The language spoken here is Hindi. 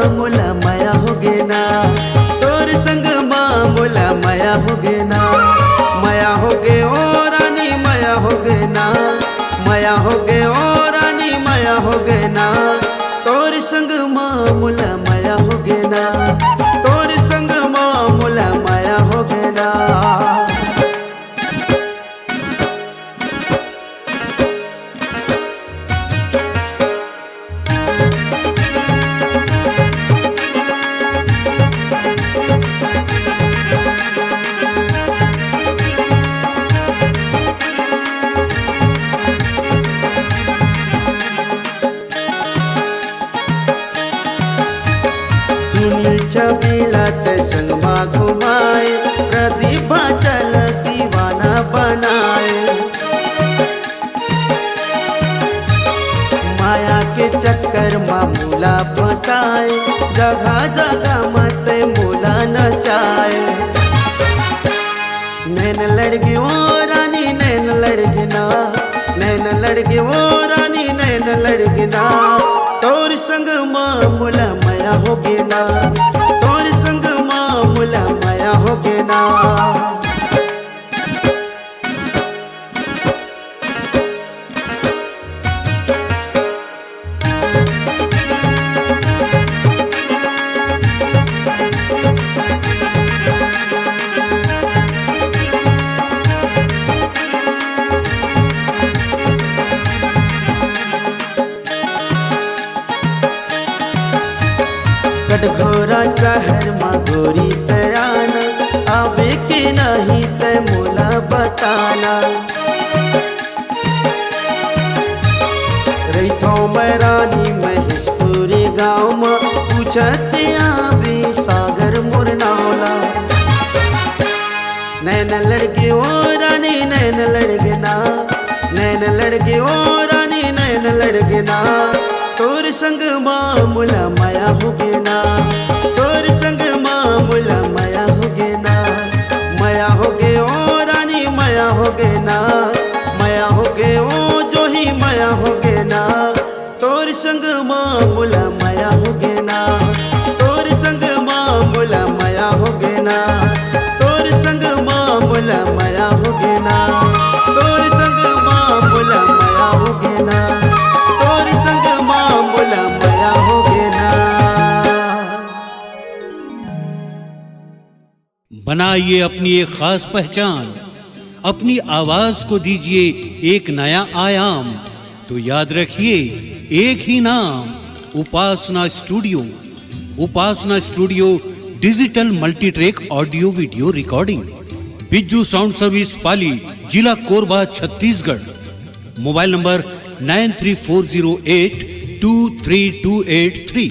मोला माया होगे ना, तोर संग मोला माया होगे ना। माया होगे ओ रानी माया होगे ना, माया होगे ओ रानी माया होगे ना। तोर संग मोला माया होगे ना, तोर संग मोला माया होगे ना। छबीला ते संग माँ घुमाए, प्रतिभा चल दीवाना बनाए। माया के चक्कर माँ मूला फंसाए, जगह जगह मत मूला नचाए। नैन लड़की ओ रानी नैन लड़की ना, नैन लड़की ओ रानी नैन लड़की ना। तोर संग मूला माया होगे ना, तोर संग मूला माया होगे ना। कटघोरा शहर माँ गोरी तयाना, आवे के नहीं ते मोला बताना। रहीथो मैं रानी महेशपुरी गाँव में, पूछते आवे सागर मुरनावला। नैन लड़की ओ रानी नैन लड़की ना, नैन लड़की ओ रानी नैन लड़की ना। तोर संग मोला माया होगे ना, तोर संग मोला माया होगे ना। माया होगे ओ रानी माया होगे ना, माया होगे ओ जो ही माया होगे ना। तोर संग मोला माया होगे ना, तोर संग मोला माया होगे ना। तोर संग मोला माया होगे ना, तोर संग मोला माया होगे ना। तोर संग मोला माया होगे ना। बनाइए अपनी एक खास पहचान, अपनी आवाज को दीजिए एक नया आयाम। तो याद रखिए एक ही नाम, Upasana studio. Upasana studio digital multitrack audio video recording, Bijju sound service Pali, जिला कोरबा, छत्तीसगढ़। Mobile number 9340823283।